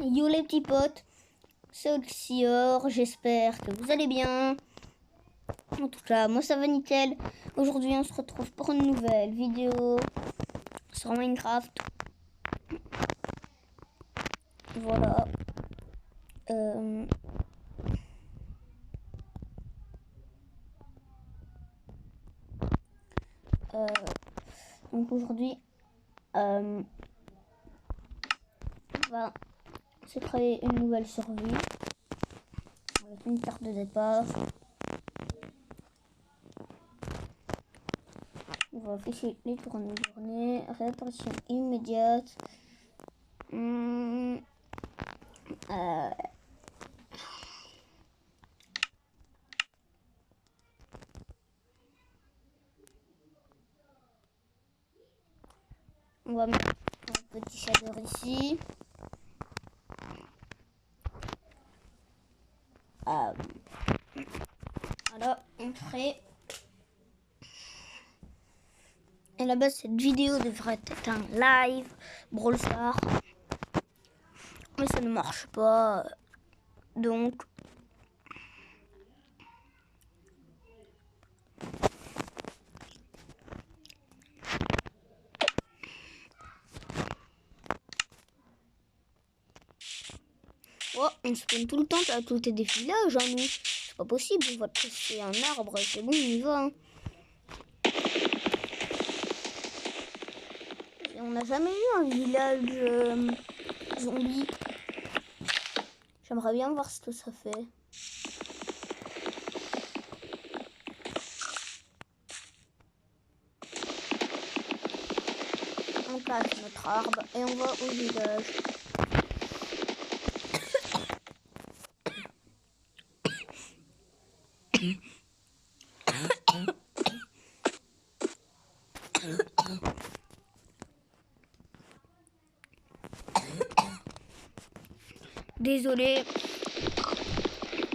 Yo les petits potes, c'est Oxior, j'espère que vous allez bien. En tout cas, moi ça va nickel. Aujourd'hui on se retrouve pour une nouvelle vidéo sur Minecraft. Voilà. Donc aujourd'hui, on va se créer une nouvelle survie avec une carte de départ. On va afficher les journées, réapparition immédiate. On va mettre un petit shader ici. Voilà, entrée. Et là-bas, cette vidéo devrait être un live Brawl Stars. Mais ça ne marche pas. Donc, oh, on spawn tout le temps à côté des villages, hein, nous. C'est pas possible, on va tester un arbre, c'est bon, on y va. Hein. Et on n'a jamais eu un village zombie. J'aimerais bien voir ce que ça fait. On casse notre arbre et on va au village. Désolé,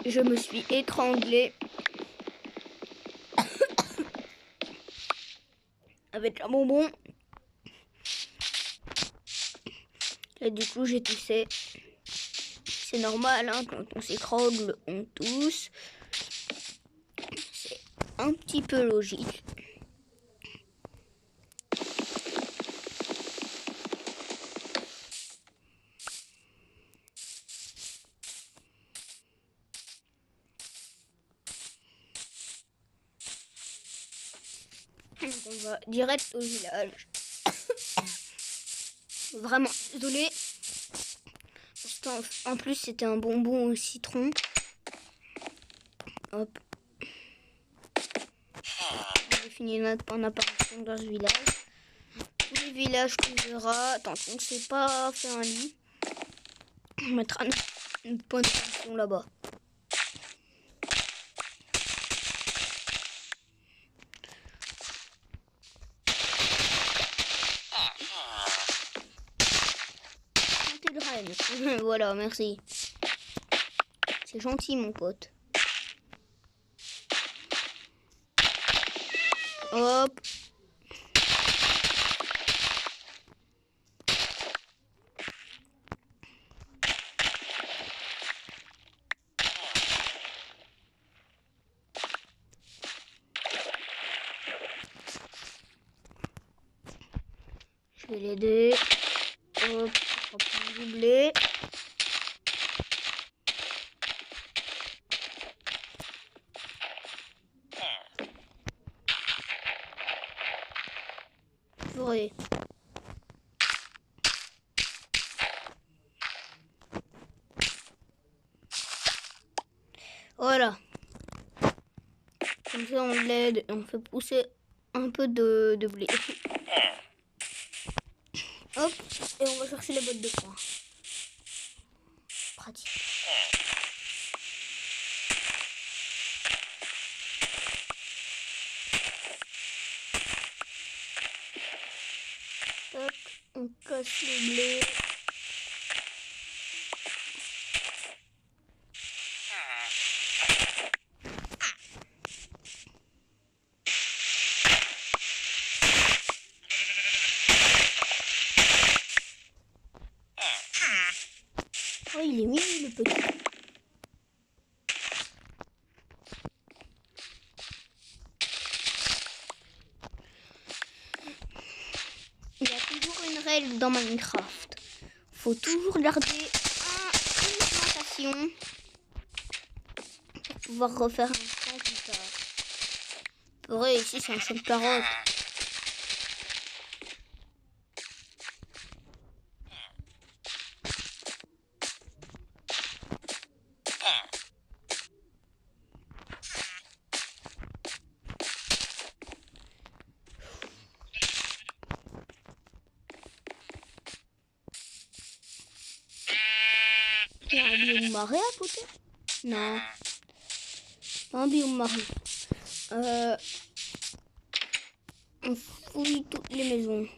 je me suis étranglée avec un bonbon. Et du coup, j'ai toussé. C'est normal, hein, quand on s'étrangle, on tousse. C'est un petit peu logique. Donc on va direct au village. Vraiment désolé. En plus, c'était un bonbon au citron. Hop. On a fini notre apparition dans ce village. Tous les villages qu'on verra, tant qu'on ne sait pas faire un lit, on mettra une point de station là-bas. Voilà, merci. C'est gentil, mon pote. Hop. Je vais l'aider. Hop, on va doubler. Purée. Voilà. Comme ça, on l'aide et on fait pousser un peu de blé. Hop, et on va chercher les bottes de foin. Pratique. Hop, on casse le blé. Oh, il est mignon le petit. Il y a toujours une règle dans Minecraft. Faut toujours garder une plantation pour pouvoir refaire un champ plus tard. Purée, ici c'est un champ de carottes. Il y a un biome marais à côté? Non. Pas un biome marais. On fouille toutes les maisons.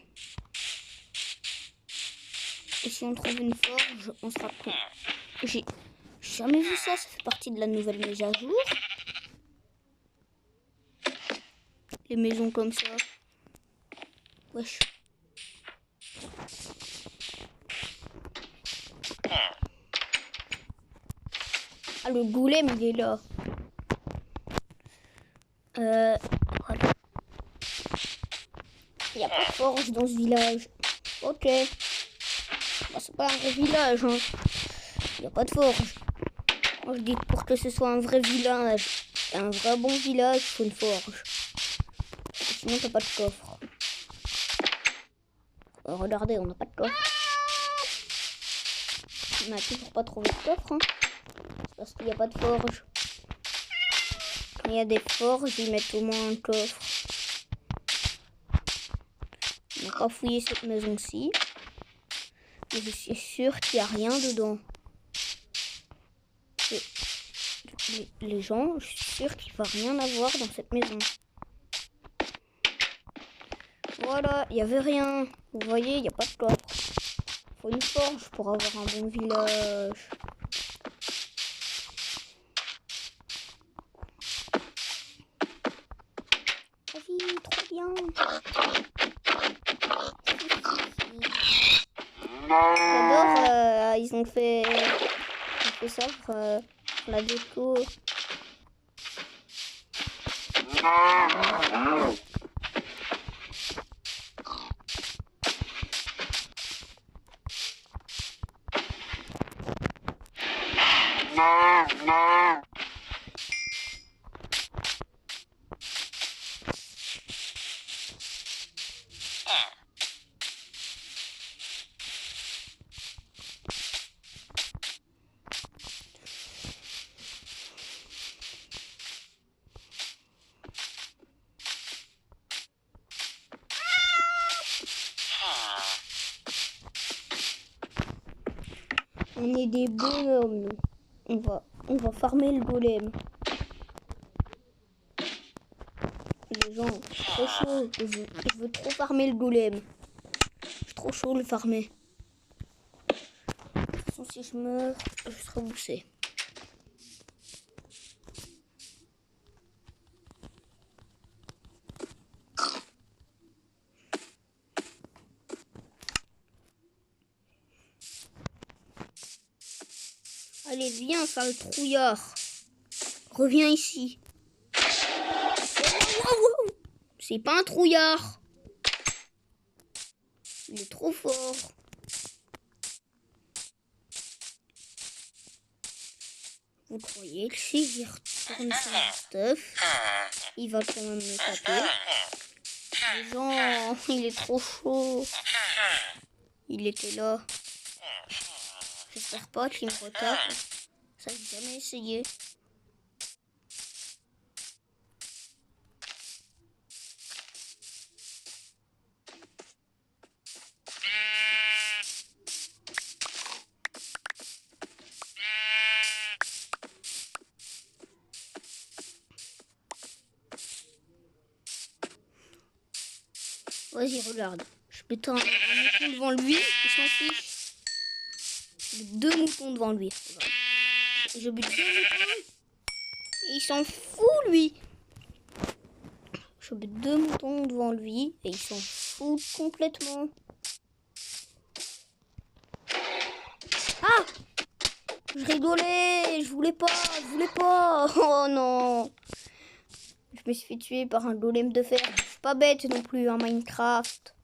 Et si on trouve une forge, on sera con. J'ai jamais vu ça, ça fait partie de la nouvelle mise à jour. Les maisons comme ça. Wesh. Ah, le golem, il est là. Voilà. Il n'y a pas de forge dans ce village. Ok. Bah, c'est pas un vrai village, hein. Il n'y a pas de forge. Moi, je dis que pour que ce soit un vrai village, un vrai bon village, il faut une forge. Sinon, t'as pas de coffre. Regardez, on n'a pas de coffre. On n'a toujours pas trouvé de coffre, hein. C'est parce qu'il n'y a pas de forge. Quand il y a des forges, ils mettent au moins un coffre. On n'a pas fouillé cette maison-ci. Mais je suis sûre qu'il n'y a rien dedans. Les gens, je suis sûre qu'il ne va rien avoir dans cette maison. Voilà, il n'y avait rien. Vous voyez, il n'y a pas de coffre. Il faut une forge pour avoir un bon village. Vas-y, trop bien. J'adore, ils ont fait ça pour la déco. On est des bonhommes, nous. On va farmer le golem. Les gens, trop chaud. Je veux trop farmer le golem. C'est trop chaud le farmer. De toute façon, si je meurs, je serai boussé. Allez, viens, sale trouillard. Reviens ici. C'est pas un trouillard. Il est trop fort. Vous croyez que si j'y retourne sur le stuff, il va quand même me taper? Les gens, il est trop chaud. Il était là. J'espère pas qu'il me retape. Ça, j'ai jamais essayé. Vas-y, regarde. Je peux un mouton devant lui, il s'en fiche. J'ai 2 moutons devant lui. Je bute 2 moutons. Et il s'en fout, lui. Je bute 2 moutons devant lui et il s'en fout complètement. Ah! Je rigolais, je voulais pas. Oh non. Je me suis fait tuer par un golem de fer. Je suis pas bête non plus en Minecraft.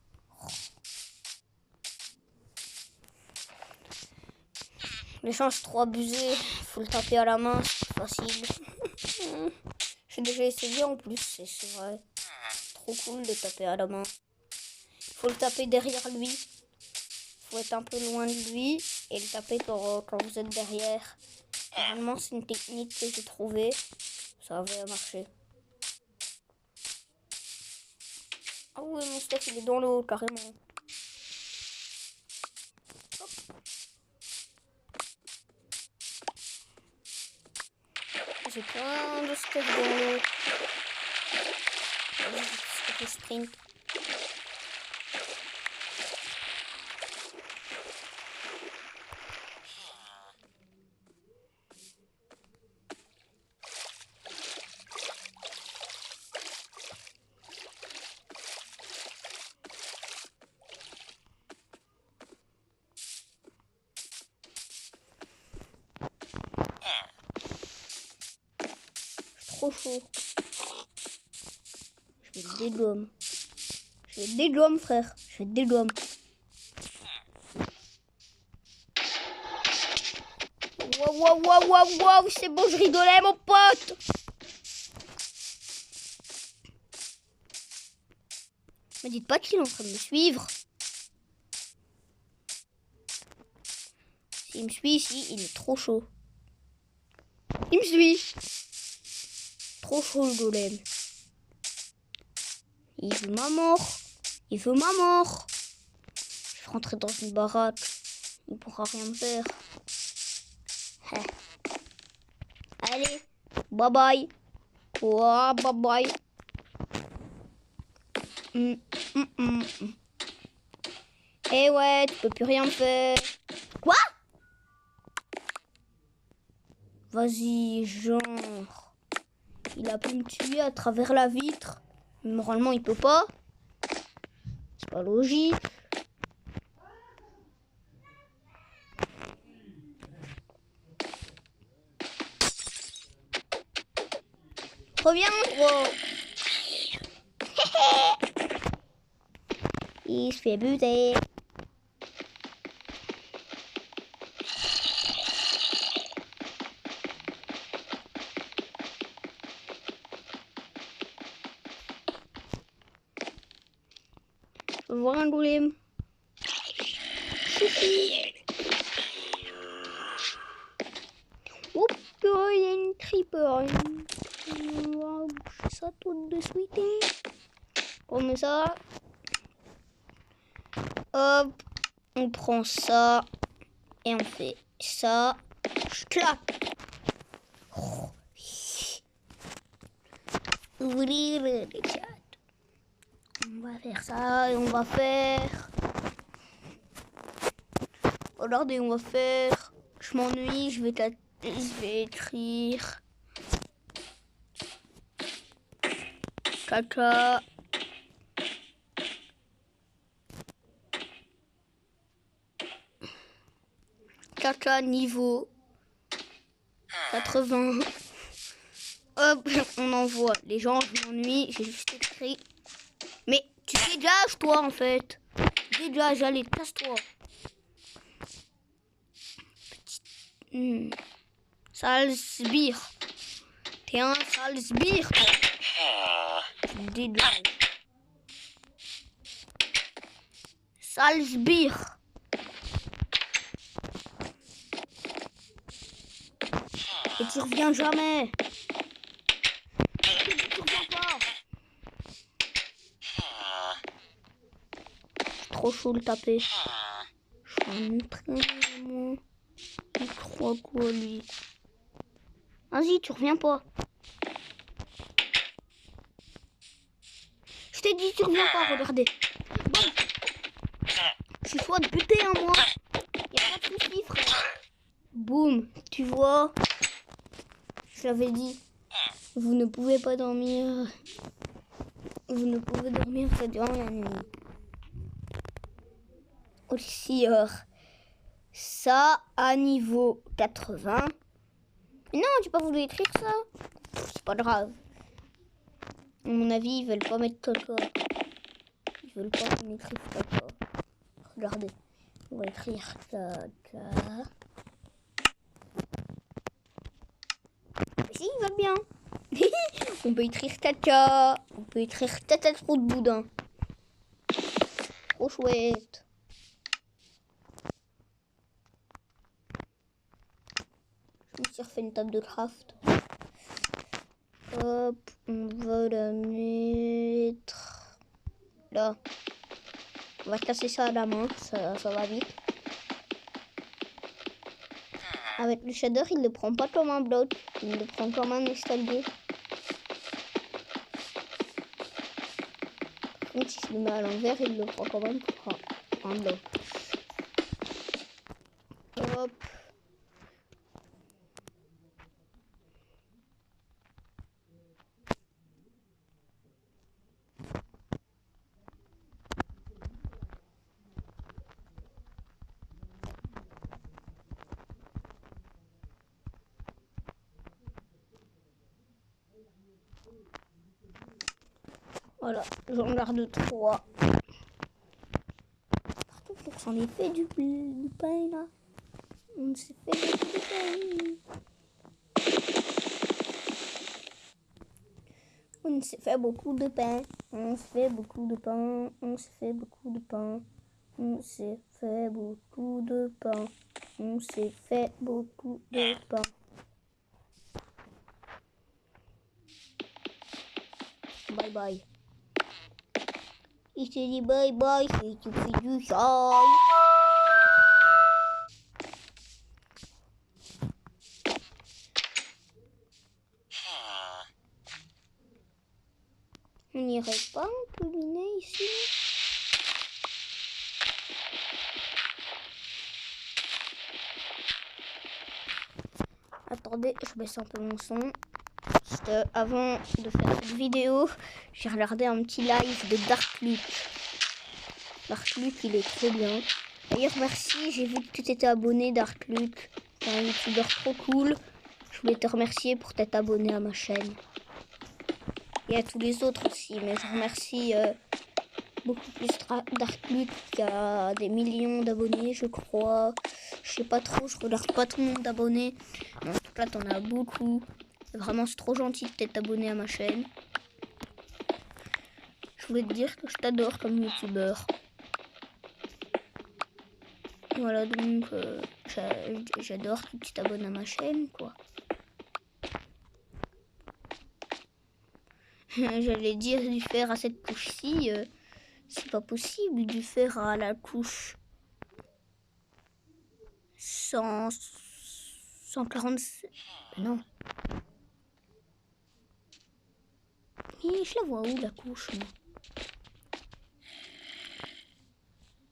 L'échange trop abusé. Faut le taper à la main, c'est facile. J'ai déjà essayé en plus, c'est vrai. Trop cool de taper à la main. Faut le taper derrière lui. Faut être un peu loin de lui et le taper quand vous êtes derrière. Normalement, c'est une technique que j'ai trouvée. Ça avait marché. Ah oui, mon stuff, il est dans l'eau, carrément. Hop. J'ai plein de stuff dans l'eau. J'ai sprint. Trop chaud. Je vais te dégommer. Je vais te dégommer, frère. Je vais te dégommer. Waouh, c'est bon, je rigolais, mon pote. Me dites pas qu'il est en train de me suivre. S'il me suit ici, il est trop chaud. Il me suit. Trop chaud le golem. Il veut ma mort. Il veut ma mort. Je vais rentrer dans une baraque. Il pourra rien me faire. Allez, bye bye. Oh, bye bye. Eh ouais, tu peux plus rien me faire. Quoi? Vas-y, genre. Il a pu me tuer à travers la vitre. Normalement, il peut pas. C'est pas logique. Reviens, gros. Il se fait buter. Je veux voir un golem. Oups, il y a une creeper. On va boucher ça tout de suite. Comme ça. Hop, on prend ça et on fait ça. Clac. Ouvrir les chats. On va faire ça et on va faire. Regardez, on va faire. Je m'ennuie, je vais écrire. Caca. Caca niveau 80. Hop, on envoie. Les gens, je m'ennuie, j'ai juste écrit. Mais tu dégages toi en fait. Dégage, allez, casse-toi. Sale sbire. T'es un sale sbire. Dégage. Sale sbire. Et tu reviens jamais. Tu reviens pas. C'est trop chaud le taper. Je suis un entraîneur, moi. Il croit quoi, lui? Vas-y, tu reviens pas. Je t'ai dit, tu reviens pas, regardez. Bon. Je suis soit de buter, hein, moi. Y'a pas de soucis, frère. Boum, tu vois. Je l'avais dit. Vous ne pouvez pas dormir. Vous ne pouvez dormir que durant la nuit. Aussi, ça à niveau 80. Mais non, j'ai pas voulu écrire ça. C'est pas grave. À mon avis, ils veulent pas mettre caca. Ils veulent pas qu'on écrive caca. Regardez, on va écrire caca. Mais si, ils veulent bien. On peut écrire caca. On peut écrire tata trop de boudin. Trop chouette. Je me suis refait une table de craft. Hop, on va la mettre là. On va casser ça à la main, ça va vite. Avec le shader, il ne prend pas comme un bloc, il le prend comme un escalier. Par contre, si je le mets à l'envers, il le prend quand même pour un bloc. Hop. Voilà, j'en garde 3. Par contre, faut que j'en ai fait du pain là. On s'est fait beaucoup de pain. On s'est fait beaucoup de pain. On s'est fait beaucoup de pain. On s'est fait beaucoup de pain. On s'est fait beaucoup de pain. On s'est fait beaucoup de pain. Bye bye. Il se dit bye bye, c'est tout fait du chai. On n'irait pas un peu miner ici? Attendez, je baisse un peu mon son. Juste avant de faire cette vidéo, j'ai regardé un petit live de Dark Luke. Dark Luke, il est trop bien. D'ailleurs, merci, j'ai vu que tu t'étais abonné, Dark Luke. T'es un youtubeur trop cool. Je voulais te remercier pour t'être abonné à ma chaîne. Et à tous les autres aussi, mais je remercie beaucoup plus Dark Luke qui a des millions d'abonnés, je crois. Je sais pas trop, je regarde pas tout le monde d'abonnés. En tout cas, t'en as beaucoup. Vraiment, c'est trop gentil de t'être abonné à ma chaîne. Je voulais te dire que je t'adore comme youtubeur. Voilà, donc j'adore que tu t'abonnes à ma chaîne, quoi. J'allais dire du faire à cette couche-ci, c'est pas possible du faire à la couche 147. Non. Mais je la vois où la couche, moi?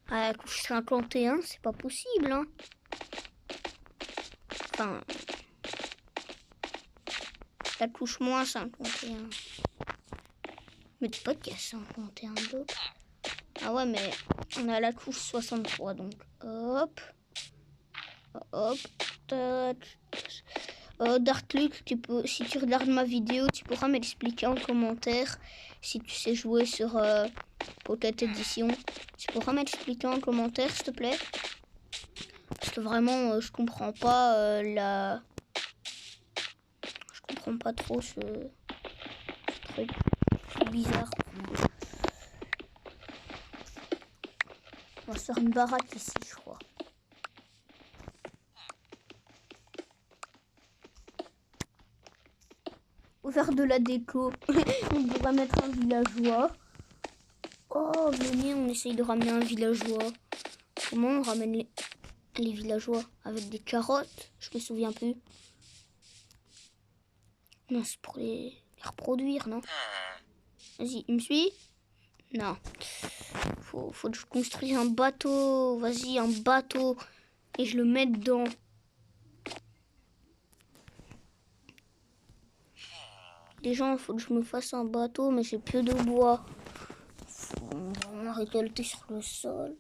À la couche 51, c'est pas possible, hein. Enfin, la couche moins 51. Mais dis pas qu'il y a 51 d'autres. Ah ouais, mais on a la couche 63, donc hop. Hop. Dark Luke, si tu regardes ma vidéo, tu pourras m'expliquer en commentaire si tu sais jouer sur Pocket Edition. Tu pourras m'expliquer en commentaire, s'il te plaît. Parce que vraiment, je comprends pas Je comprends pas trop ce truc. C'est bizarre. On va se faire une baraque ici, je crois. On va faire de la déco. On pourra mettre un villageois. Oh, venez, on essaye de ramener un villageois. Comment on ramène les villageois? Avec des carottes? Je me souviens plus. Non, c'est pour les reproduire, non? Vas-y, il me suit? Non. Faut que je construise un bateau. Vas-y, un bateau. Et je le mets dedans. Déjà, il faut que je me fasse un bateau, mais j'ai plus de bois. On va récolter sur le sol.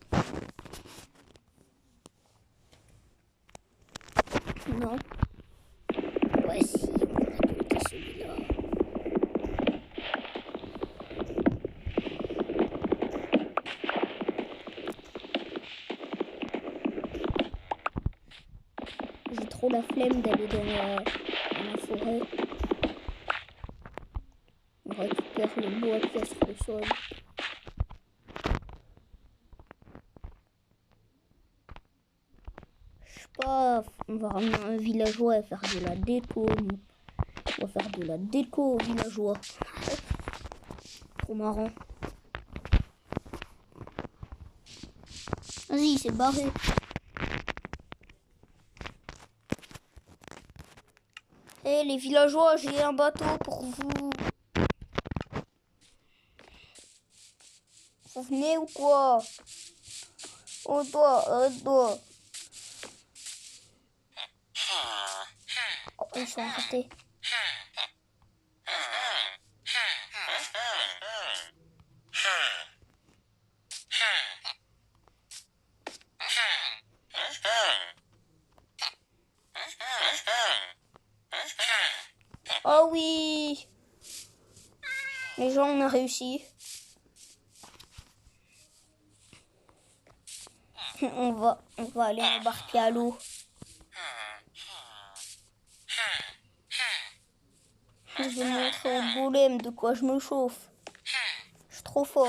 Non. Voici, on va récolter celui-là. J'ai trop la flemme d'aller dans la forêt. On récupère le bois qui est sur le sol. Je sais pas, on va ramener un villageois et faire de la déco. On va faire de la déco villageois. Trop marrant. Vas-y, il s'est barré. Hé, les villageois, j'ai un bateau pour vous. Vous venez ou quoi? On doit. Oh, ils sont arrêtés. Oh oui! Les gens, on a réussi. On va aller embarquer à l'eau. Je vais montrer au golem de quoi je me chauffe. Je suis trop fort.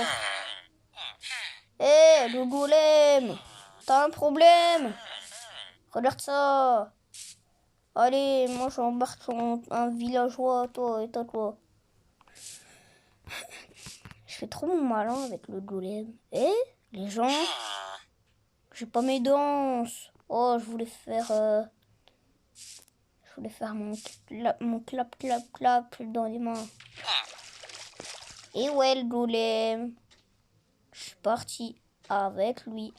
Hé, le golem! T'as un problème? Regarde ça! Allez, moi j'embarque sur un villageois, toi et toi. Je fais trop mon malin avec le golem. Eh, les gens, j'ai pas mes danses. Oh, je voulais faire mon clap dans les mains. Et ouais, le golem. Je suis parti avec lui.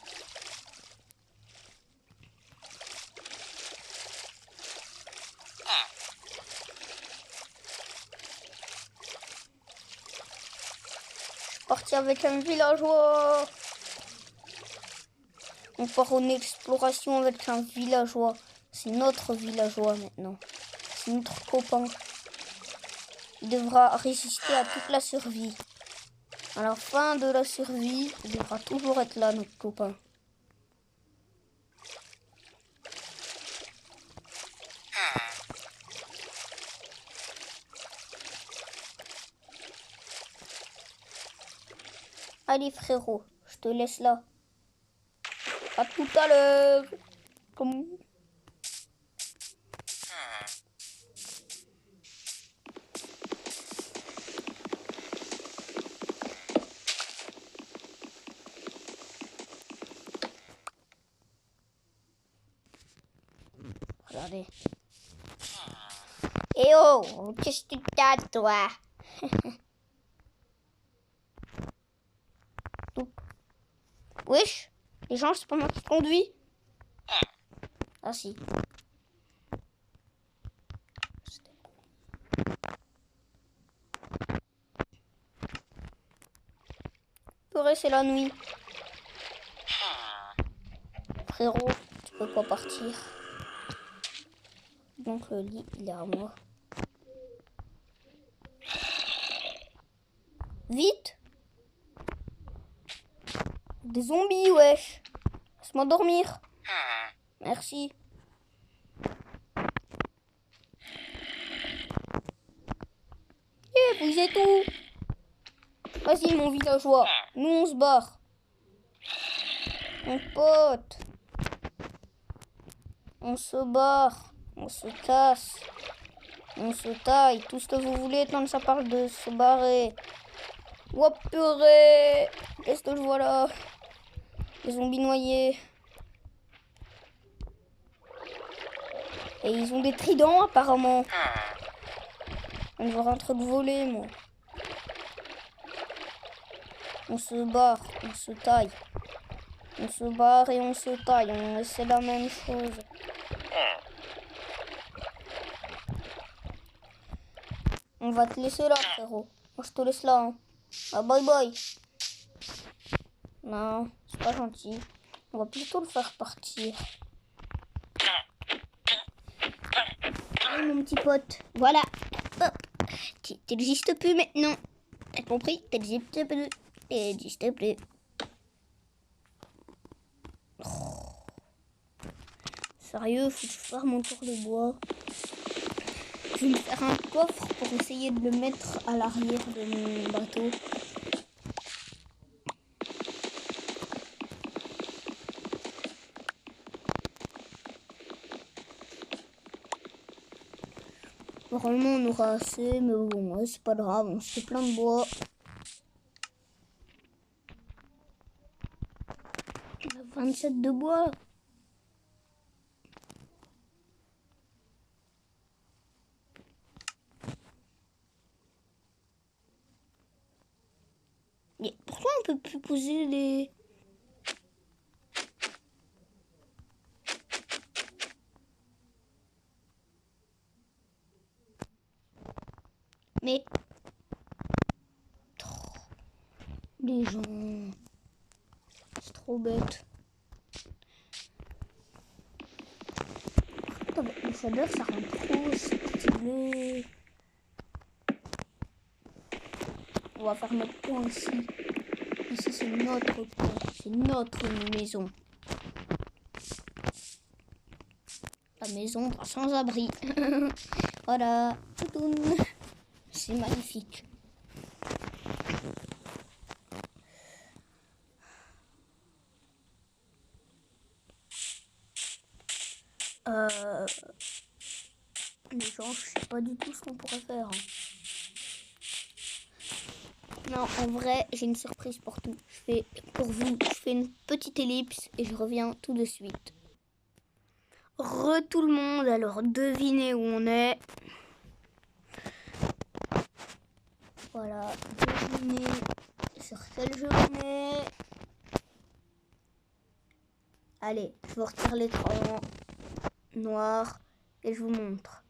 Parti avec un villageois. On part en exploration avec un villageois. C'est notre villageois maintenant. C'est notre copain. Il devra résister à toute la survie. À la fin de la survie, il devra toujours être là, notre copain. Allez frérot, je te laisse là. À tout à l'heure. Comme... Regardez. Eh oh, qu'est-ce que tu t'as toi? Wesh, les gens, c'est pas moi qui conduis. Ah si. Purée, c'est la nuit. Frérot, tu peux pas partir. Donc le lit, il est à moi. Vite! Des zombies, wesh! Laisse-moi dormir. Merci. Eh, vous êtes où? Vas-y, mon villageois. Nous, on se barre. Mon pote. On se barre. On se casse. On se taille. Tout ce que vous voulez tant que ça parle de se barrer. Oh purée! Qu'est-ce que je vois là? Des zombies noyés. Et ils ont des tridents apparemment. On va rentrer de voler, moi. On se barre, on se taille. On se barre et on se taille. C'est la même chose. On va te laisser là, frérot. Moi, je te laisse là. Hein. Ah, bye bye. Non, c'est pas gentil. On va plutôt le faire partir. mon petit pote. Voilà. Hop. T'existes plus maintenant. T'as compris? T'existes plus. T'existes plus. Oh. Sérieux, faut que je fasse mon tour de bois. Je vais me faire un coffre pour essayer de le mettre à l'arrière de mon bateau. Normalement on aura assez, mais bon, ouais, c'est pas grave, on se fait plein de bois. On a 27 de bois. Et pourquoi on peut plus poser les... Mais... Les gens... C'est trop bête. Avec le shader, ça rend trop stylé. On va faire notre coin ici. Ici, c'est notre coin. C'est notre maison. La maison sans abri. Voilà. C'est magnifique. Les gens, je sais pas du tout ce qu'on pourrait faire. Non, en vrai, j'ai une surprise pour tout. Pour vous, je fais une petite ellipse et je reviens tout de suite. Tout le monde, alors devinez où on est. Voilà, devinez sur quel jeu on est. Allez, je vous retire l'écran noir et je vous montre.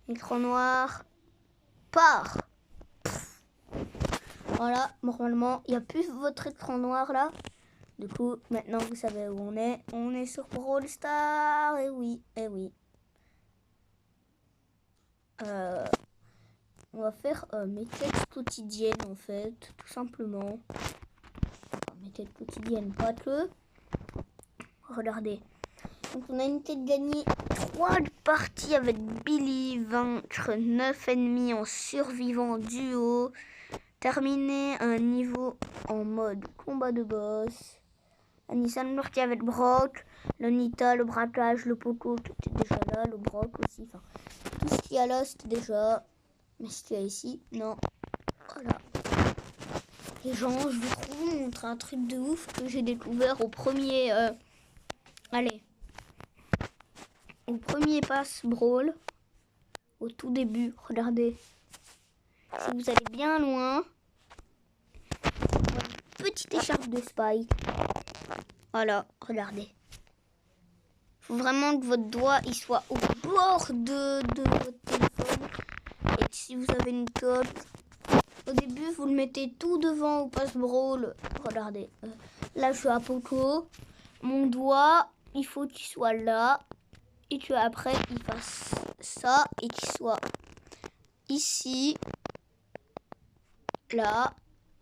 Écran noir, part. Voilà, normalement, il n'y a plus votre écran noir là. Du coup, maintenant vous savez où on est. On est sur Brawl Stars. Et oui, et oui. On va faire mes quêtes quotidiennes en fait, tout simplement. Mes quêtes quotidiennes, pas que. Regardez. Donc on a une quête gagnée 3 parties avec Billy, vaincre 9 ennemis en survivant duo. Terminer un niveau en mode combat de boss. Anissa le mortier avec Brock, le Nita, le braquage, le Poco, tout est déjà là, le Brock aussi. Enfin, tout ce qu'il y a là, c'était déjà. Mais ce qu'il y a ici, non. Voilà. Les gens, je vous montre un truc de ouf que j'ai découvert au premier. Allez. Au premier pass Brawl. Au tout début, regardez. Si vous allez bien loin, une petite écharpe de Spike. Voilà, regardez. Il faut vraiment que votre doigt il soit au bord de votre téléphone. Et si vous avez une coque, au début vous le mettez tout devant au pass Brawl. Regardez, là je suis à Poco. Mon doigt, il faut qu'il soit là. Et que après il fasse ça et qu'il soit ici, là,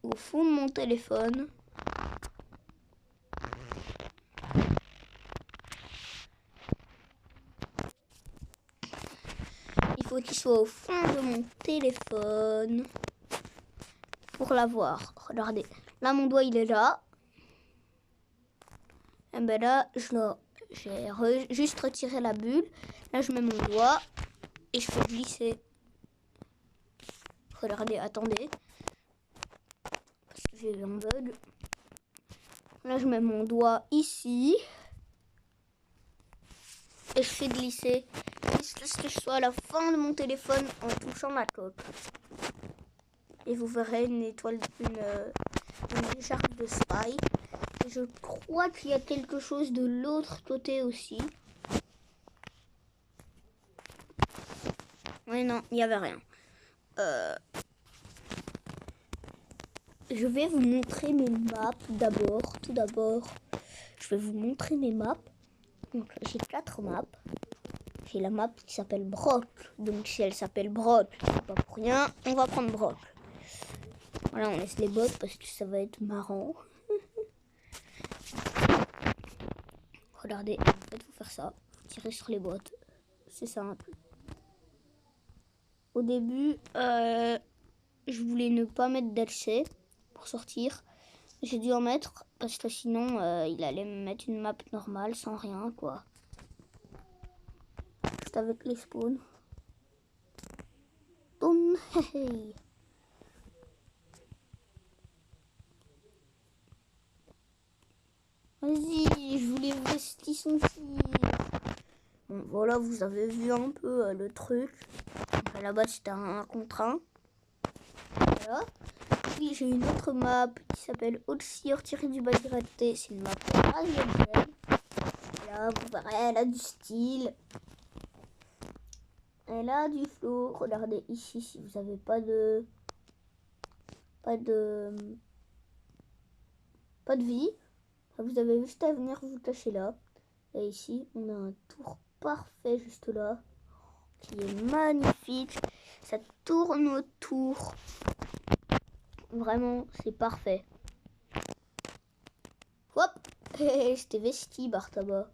au fond de mon téléphone. Il faut qu'il soit au fond de mon téléphone pour l'avoir. Regardez, là mon doigt il est là. Et ben là, j'ai juste retiré la bulle. Là je mets mon doigt et je fais glisser. Regardez, attendez. Parce que j'ai eu un bug. Là je mets mon doigt ici. Et je fais glisser. Jusqu'à ce que je sois à la fin de mon téléphone en touchant la coque. Et vous verrez une étoile, une écharpe de Spike. Et je crois qu'il y a quelque chose de l'autre côté aussi. Oui, non, il n'y avait rien. Je vais vous montrer mes maps d'abord. Tout d'abord, je vais vous montrer mes maps. Donc j'ai 4 maps. J'ai la map qui s'appelle Brock. Donc si elle s'appelle Brock, c'est pas pour rien, on va prendre Brock. Voilà, on laisse les bots parce que ça va être marrant. Regardez, en fait, il faut faire ça. Faut tirer sur les bots. C'est simple. Au début, je voulais ne pas mettre DLC pour sortir. J'ai dû en mettre parce que sinon, il allait me mettre une map normale sans rien, quoi. Juste avec les spawns. Boum, hey. Vas-y, je voulais vestir son tir. Bon, voilà, vous avez vu un peu le truc. À la base, c'était un contre 1. Voilà. Puis j'ai une autre map qui s'appelle Haute-Sire tiré-du-bas-directé. C'est une map IGL. Là, vous verrez, elle a du style. Elle a du flow. Regardez ici, si vous n'avez pas de vie, vous avez juste à venir vous cacher là. Et ici, on a un tour parfait juste là, qui est magnifique. Ça tourne autour. Vraiment, c'est parfait. Hop, je t'ai vesti, Bartaba.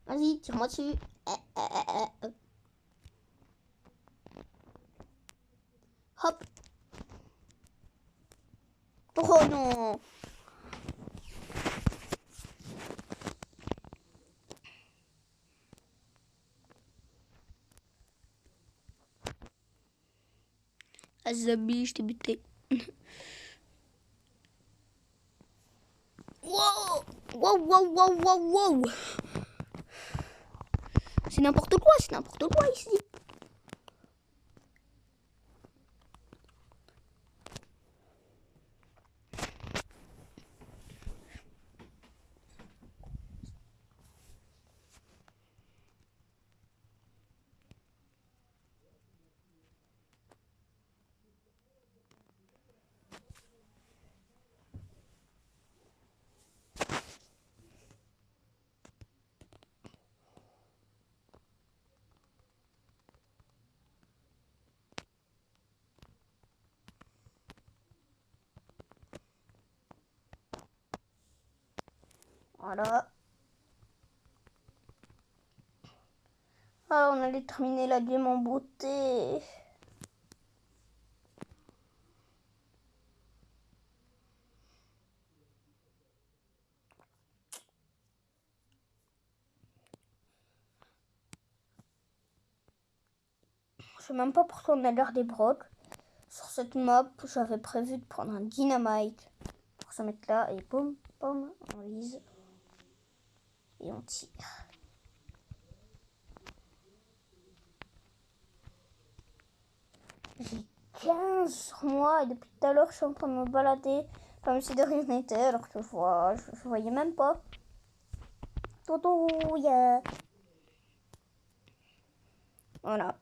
Vas-y, tire-moi dessus. Hop. Oh non. Azabi, je t'ai buté. Wow. Wow, wow, wow, wow, wow. C'est n'importe quoi ici. Voilà. Ah, on allait terminer la game en beauté. Je sais même pas pourquoi on a gardé Brock. Sur cette map, j'avais prévu de prendre un dynamite pour se mettre là et boum, boum, on vise et on tire. J'ai 15 sur moi et depuis tout à l'heure je suis en train de me balader comme si de rien n'était alors que je voyais même pas. Totouille. Voilà.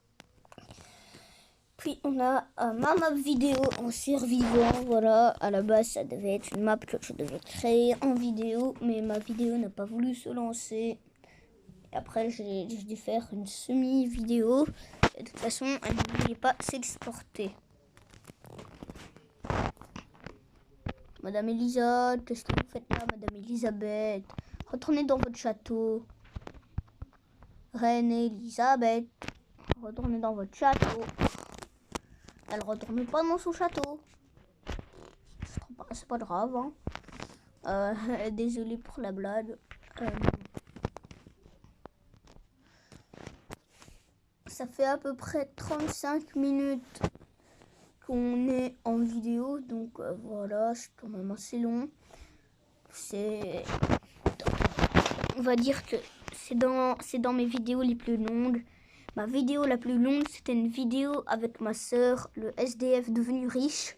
Puis on a ma map vidéo en survivant. Voilà, à la base ça devait être une map que je devais créer en vidéo, mais ma vidéo n'a pas voulu se lancer. Et après j'ai dû faire une semi-vidéo. De toute façon, elle ne voulait pas s'exporter. Madame Elisa, qu'est-ce que vous faites là, Madame Elisabeth? Retournez dans votre château. Reine Elisabeth, retournez dans votre château. Elle retourne pas dans son château. C'est pas grave. Hein. Désolée pour la blague. Ça fait à peu près 35 minutes qu'on est en vidéo. Donc voilà, c'est quand même assez long. On va dire que c'est dans mes vidéos les plus longues. Ma vidéo la plus longue, c'était une vidéo avec ma sœur, le SDF devenu riche.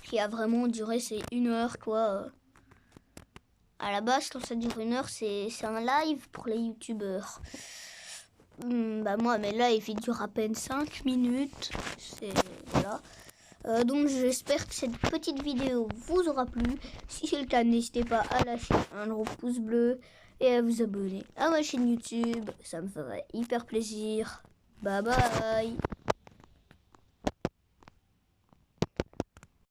Qui a vraiment duré, c'est 1 heure, quoi. À la base, quand ça dure 1 heure, c'est un live pour les youtubeurs. Moi, mes lives, ils durent à peine 5 minutes. Voilà. Donc j'espère que cette petite vidéo vous aura plu. Si c'est le cas, n'hésitez pas à lâcher un gros pouce bleu et à vous abonner à ma chaîne YouTube. Ça me ferait hyper plaisir. Bye bye.